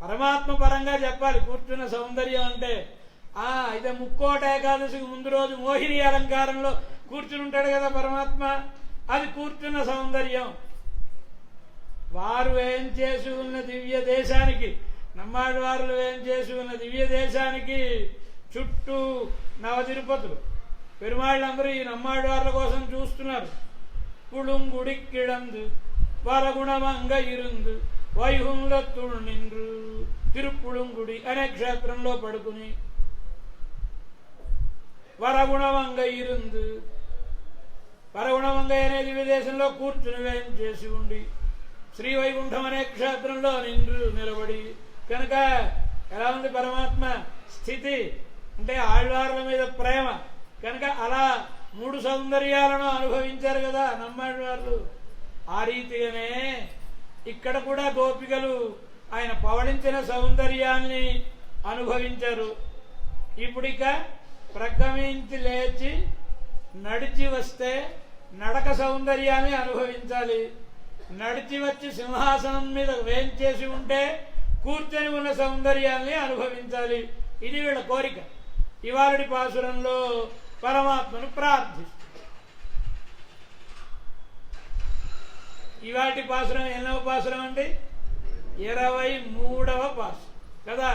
పరమాత్మ పరంగా చెప్పాలి కూర్చున్న సౌందర్యం అంటే. అయితే ముక్కోట ఏకాదశికి ముందు రోజు మోహిని అలంకారంలో కూర్చుని ఉంటాడు కదా పరమాత్మ. అది కూర్చున్న సౌందర్యం. వారు ఏం చేసి ఉన్న దివ్య దేశానికి, నమ్మాడు వారు ఏం చేసి ఉన్న దివ్య దేశానికి చుట్టూ నవ తిరుపతులు. పెరుమాళ్ళందరూ ఈ నమ్మాడు వార్ల కోసం చూస్తున్నారు. పుళుంగుడి కిడందు వరగుణమంగ ఇరుందు వైహుంలత్తుడు నిండ్రు. తిరుపుళుంగుడి అనే క్షేత్రంలో పడుకుని వరగుణమంగ ఇరుందు, వరగుణమంగ అనే దివ్య దేశంలో కూర్చుని వేం చేసి ఉండి శ్రీవైకుంఠం అనే క్షేత్రంలో నిలబడి. కనుక ఎలా ఉంది పరమాత్మ స్థితి అంటే ఆళ్వార్ల మీద ప్రేమ. కనుక అలా మూడు సౌందర్యాలను అనుభవించారు కదా నమ్మాళ్ళవార్లు. ఆ రీతిగానే ఇక్కడ కూడా గోపికలు ఆయన పవళించిన సౌందర్యాన్ని అనుభవించారు. ఇప్పుడిక ప్రగమించి లేచి నడిచి వస్తే నడక సౌందర్యాన్ని అనుభవించాలి. నడిచి వచ్చి సింహాసనం మీద వేంచేసి ఉంటే కూర్చొని ఉన్న సౌందర్యాన్ని అనుభవించాలి. ఇది వీళ్ళ కోరిక. ఇవాళటి పాసురంలో పరమాత్మను ప్రార్థిస్తారు. ఇవాటి పాసురం ఎన్నవ పాసురం అండి? 23వ పాసురం కదా.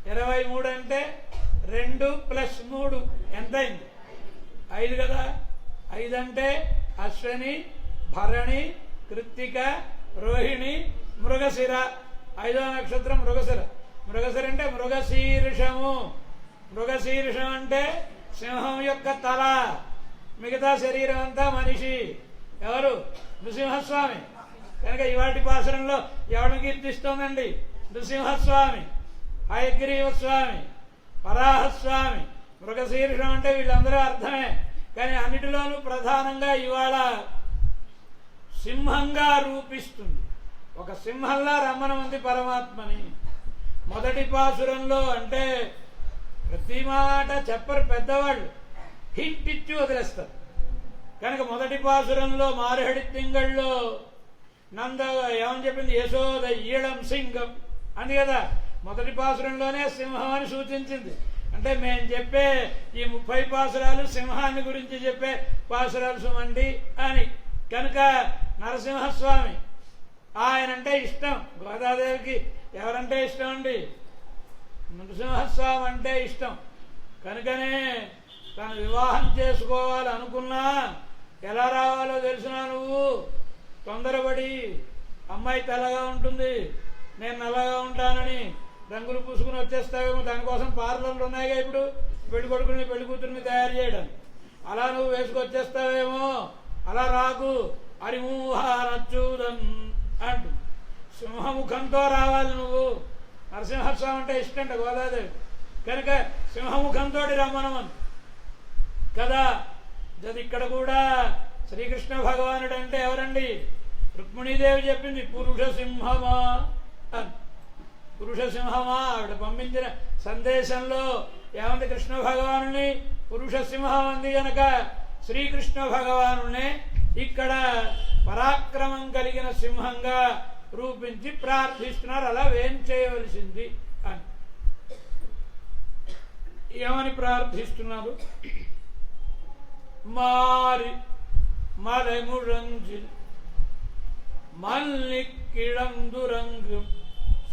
23 అంటే 2 + 3 ఎంతైంది? 5 కదా. 5 అంటే అశ్వని భరణి కృత్తిక రోహిణి మృగశిర. 5వ నక్షత్రం మృగశిర. మృగశిర అంటే మృగశీర్షము. మృగశీర్షం అంటే సింహం యొక్క తల, మిగతా శరీరం అంతా మనిషి. ఎవరు? నృసింహస్వామి. కనుక ఇవాటి పాసురంలో ఎవరిని కీర్తిస్తోందండి? నృసింహస్వామి, హయగ్రీవస్వామి, వరాహస్వామి. మృగశీర్షం అంటే వీళ్ళందరూ అర్థమే. కానీ అన్నిటిలోనూ ప్రధానంగా ఇవాళ సింహంగా రూపిస్తుంది. ఒక సింహంలా రమ్మనముంది పరమాత్మని. మొదటి పాసురంలో అంటే ప్రతి మాట చెప్పరు పెద్దవాళ్ళు, హింట్ ఇచ్చి వదిలేస్తారు. కనుక మొదటి పాసురంలో మారేడు తింగళ్ళలో నంద ఏమని చెప్పింది? యశోద ఈళం సింగం అంది కదా. మొదటి పాసురంలోనే సింహం అని సూచించింది. అంటే మేము చెప్పే ఈ 30 పాసురాలు సింహాన్ని గురించి చెప్పే పాసురాలు సుమండి అని. కనుక నరసింహస్వామి ఆయనంటే ఇష్టం. గోదాదేవికి ఎవరంటే ఇష్టం అండి? నరసింహస్వామి అంటే ఇష్టం. కనుకనే తను వివాహం చేసుకోవాలనుకున్నా ఎలా రావాలో తెలిసినా నువ్వు తొందరపడి అమ్మాయి తెల్లగా ఉంటుంది నేను నల్లగా ఉంటానని రంగులు పూసుకుని వచ్చేస్తావేమో. దానికోసం పార్లర్లు ఉన్నాయిగా ఇప్పుడు పెళ్లి కొడుకుని పెళ్లి కూతురిని తయారు చేయడం. అలా నువ్వు వేసుకొచ్చేస్తావేమో. అలా రాకు. అరిమూహారచ్చుదన్ అంటు సింహముఖంతో రావాలి నువ్వు. నరసింహస్వామి అంటే ఇష్టంట గోదాదేవి. కనుక సింహముఖంతో రమ్మనమని కదా. అది ఇక్కడ కూడా శ్రీకృష్ణ భగవానుడు అంటే ఎవరండి? రుక్మిణీదేవి చెప్పింది పురుష సింహమా అని. పురుష సింహమా ఆవిడ పంపించిన సందేశంలో ఏమంది? కృష్ణ భగవానుని పురుష సింహం అంది. కనుక శ్రీకృష్ణ భగవానునే ఇక్కడ పరాక్రమం కలిగిన సింహంగా రూపించి ప్రార్థిస్తున్నారు. అలా వేం చేయవలసింది అని. ఏమని ప్రార్థిస్తున్నారు? మారి మలమురంజిల్ మల్లిక్కిళందురంగు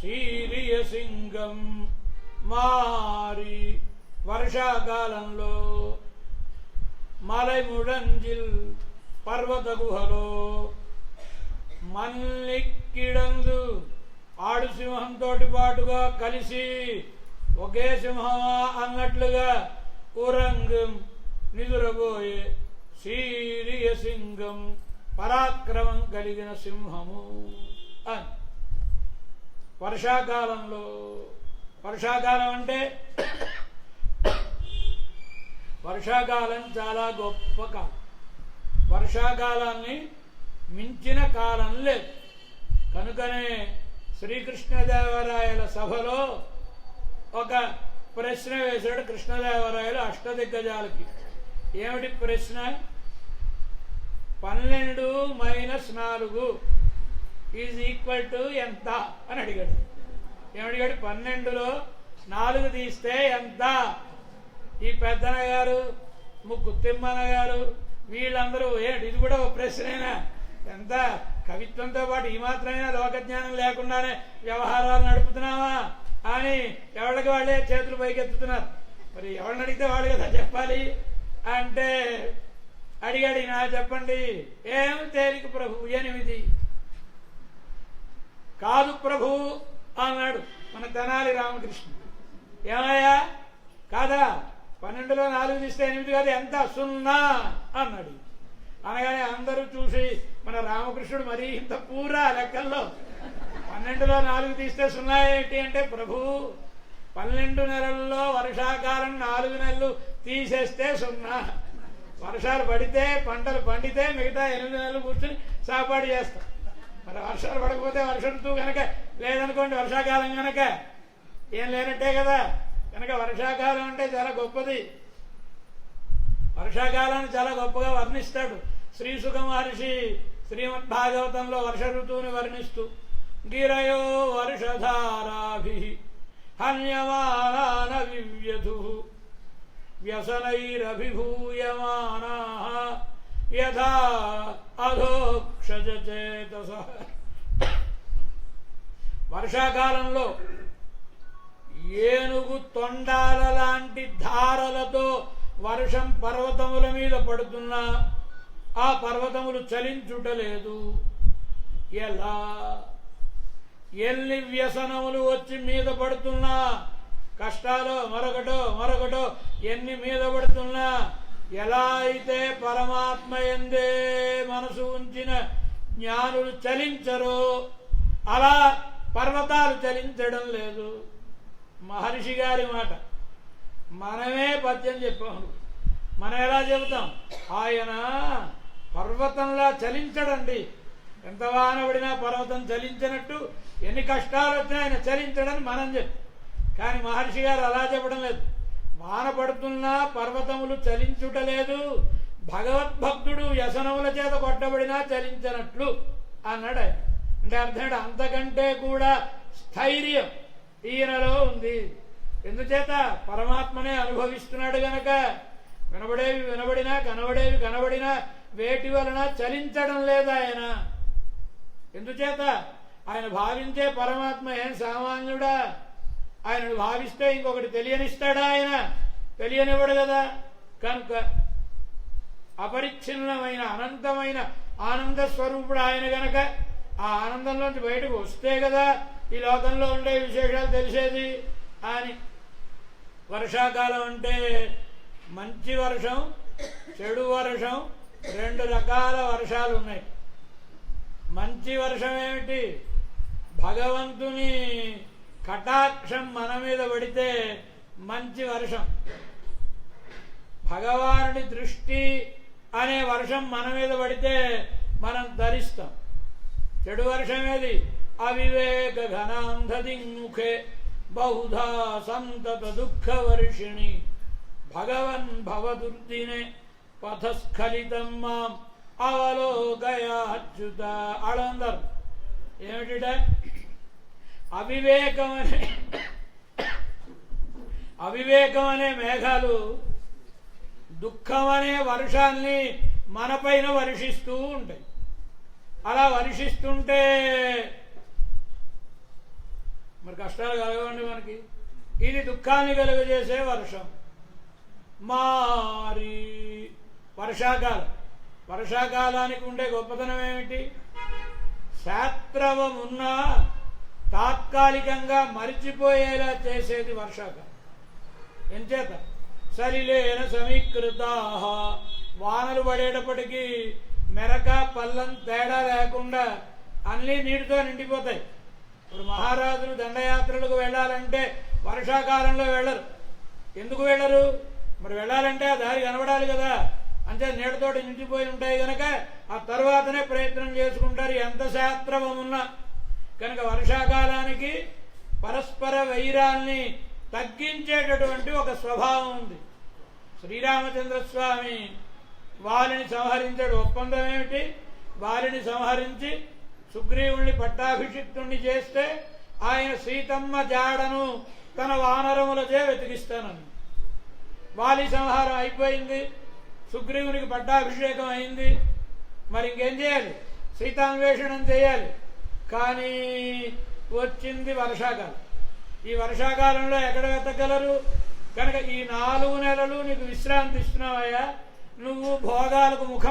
సీరియ సింగం. మారి వర్షాకాలంలో, మలమురంజిల్ పర్వత గుహలో, మల్లిక్కిడందు ఆడు సింహంతో పాటుగా కలిసి ఒకే సింహమా అన్నట్లుగా ఉరంగం నిదురబోయే సీరియ సింగం పరాక్రమం కలిగిన సింహము అని. వర్షాకాలంలో, వర్షాకాలం అంటే వర్షాకాలం చాలా గొప్ప కాలం. వర్షాకాలాన్ని మించిన కాలం లేదు. కనుకనే శ్రీకృష్ణదేవరాయల సభలో ఒక ప్రశ్న వేశాడు కృష్ణదేవరాయలు అష్టదిగ్గజాలకి. ఏమిటి ప్రశ్న? 12 - 4 ఈజ్ ఈక్వల్ టు ఎంత అని అడిగాడు. ఏమడిగాడు? 12లో 4 తీస్తే ఎంత? ఈ పెద్దన గారు, ముక్కు తిమ్మన గారు, వీళ్ళందరూ ఇది కూడా ఒక ప్రశ్నేనా? ఎంత కవిత్వంతో పాటు ఈ మాత్రమైనా లోకజ్ఞానం లేకుండానే వ్యవహారాలు నడుపుతున్నావా అని ఎవరికి వాళ్ళే చేతులు పైకెత్తుతున్నారు. మరి ఎవరిని అడిగితే వాళ్ళు కదా చెప్పాలి. అంటే అడిగాడు, నా చెప్పండి ఏం తేలిక ప్రభు? 8. కాదు ప్రభు అన్నాడు మన తెనాలి రామకృష్ణ. ఏమయ్యా కాదా? 12లో 4 తీస్తే 8 కాదు, ఎంత? 0 అన్నాడు. అనగానే అందరూ చూసి మన రామకృష్ణుడు మరీ ఇంత పూరా లెక్కల్లో 12లో 4 తీస్తే 0 ఏంటి అంటే, ప్రభు 12 నెలల్లో వర్షాకాలం 4 నెలలు తీసేస్తే 0. వర్షాలు పడితే, పంటలు పండితే మిగతా 8 నెలలు కూర్చుని సాపాటు చేస్తాం. మరి వర్షాలు పడకపోతే వర్ష ఋతువు కనుక లేదనుకోండి, వర్షాకాలం కనుక ఏం లేనట్టే కదా. కనుక వర్షాకాలం అంటే చాలా గొప్పది. వర్షాకాలాన్ని చాలా గొప్పగా వర్ణిస్తాడు శ్రీసుఖ మహర్షి శ్రీమద్భాగవతంలో వర్ష ఋతువుని వర్ణిస్తూ. గిరయో వర్షధారాభి హన్యమానాన వివ్యధు వ్యసనైరభిభూయమానా యథా అధోక్షజచేతసః. వర్షాకాలంలో ఏనుగు తొండాల లాంటి ధారలతో వర్షం పర్వతముల మీద పడుతున్నా ఆ పర్వతములు చలించుటలేదు. ఎలా? ఎన్ని వ్యసనములు వచ్చి మీద పడుతున్నా, కష్టాలు మరొకటో ఎన్ని మీద పడుతున్నా, ఎలా అయితే పరమాత్మ యందే మనసు ఉంచిన జ్ఞానులు చలించరో అలా పర్వతాలు చలించడం లేదు. మహర్షి గారి మాట. మనమే పద్యం చెప్పాము. మనం ఎలా చెబుతాం? ఆయన పర్వతంలా చలించడండి. ఎంత వాన పడినా పర్వతం చలించినట్టు, ఎన్ని కష్టాలు వచ్చినా ఆయన చలించడని మనం చెప్తాం. కానీ మహర్షి గారు అలా చెప్పడం లేదు. వాన పడుతున్నా పర్వతములు చలించుటలేదు, భగవద్భక్తుడు వ్యసనముల చేత కొట్టబడినా చలించనట్లు అన్నాడు ఆయన. అంటే అర్థం అంతకంటే కూడా స్థైర్యం ఈయనలో ఉంది. ఎందుచేత పరమాత్మనే అనుభవిస్తున్నాడు గనక. వినబడేవి వినబడినా, కనబడేవి కనబడినా వేటి వలన చలించడం లేదు ఆయన. ఎందుచేత ఆయన భావించే పరమాత్మ ఏం సామాన్యుడా? ఆయనను భావిస్తే ఇంకొకటి తెలియనిస్తాడా? ఆయన తెలియనివ్వడు కదా. కనుక అపరిచ్ఛిన్నమైన అనంతమైన ఆనంద స్వరూపుడు ఆయన గనక ఆ ఆనందంలోంచి బయటకు వస్తే కదా ఈ లోకంలో ఉండే విశేషాలు తెలిసేది అని. వర్షాకాలం అంటే మంచి వర్షం, చెడు వర్షం, 2 రకాల వర్షాలు ఉన్నాయి. మంచి వర్షం ఏమిటి? భగవంతుని కటాక్షం మన మీద పడితే మంచి వర్షం. భగవానుడి దృష్టి అనే వర్షం మన మీద పడితే మనం ధరిస్తాం. చెడు వర్షం ఏది? అవివేక ఘనాంధదిముఖే బహుధా సంతత దుఃఖ వర్షిణి భగవన్ భవదుర్దినే పథస్ఖలితం మాం అవలోకయాచ్యుత. వాళ్ళందరూ ఏమిట? అవివేకం అనే మేఘాలు దుఃఖం అనే వర్షాన్ని మన పైన వర్షిస్తూ ఉంటాయి. అలా వర్షిస్తుంటే మరి కష్టాలు కలగండి మనకి. ఇది దుఃఖాన్ని కలుగజేసే వర్షం. మారి వర్షాకాలం. వర్షాకాలానికి ఉండే గొప్పతనం ఏమిటి? శాస్త్రవమున్నా తాత్కాలికంగా మరిచిపోయేలా చేసేది వర్షాకాలం. ఎంచేత సలిలేన సమీకృతా, వానలు పడేటప్పటికీ మెరక పల్లం తేడా లేకుండా అన్నీ నీటితో నిండిపోతాయి. ఇప్పుడు మహారాజులు దండయాత్రలకు వెళ్ళాలంటే వర్షాకాలంలో వెళ్ళరు. ఎందుకు వెళ్ళరు? మరి వెళ్ళాలంటే ఆ దారి కనబడాలి కదా. అంటే నీటితోటి నిండిపోయి ఉంటాయి కనుక ఆ తర్వాతనే ప్రయత్నం చేసుకుంటారు, ఎంత శాస్త్రవమున్నా. కనుక వర్షాకాలానికి పరస్పర వైరాల్ని తగ్గించేటటువంటి ఒక స్వభావం ఉంది. శ్రీరామచంద్రస్వామి వాలిని సంహరించాడు. ఒప్పందం ఏమిటి? వాలిని సంహరించి సుగ్రీవుణ్ణి పట్టాభిషిక్తుణ్ణి చేస్తే ఆయన సీతమ్మ జాడను తన వానరములచే వెతికిస్తానని. వాలి సంహారం అయిపోయింది, సుగ్రీవునికి పట్టాభిషేకం అయింది. మరి ఇంకేం చేయాలి? సీతాన్వేషణం చేయాలి. కానీ వచ్చింది వర్షాకాలం. ఈ వర్షాకాలంలో ఎక్కడ వెతకగలరు? కనుక ఈ 4 నెలలు నీకు విశ్రాంతి ఇస్తున్నావయ్యా, నువ్వు భోగాలకు ముఖం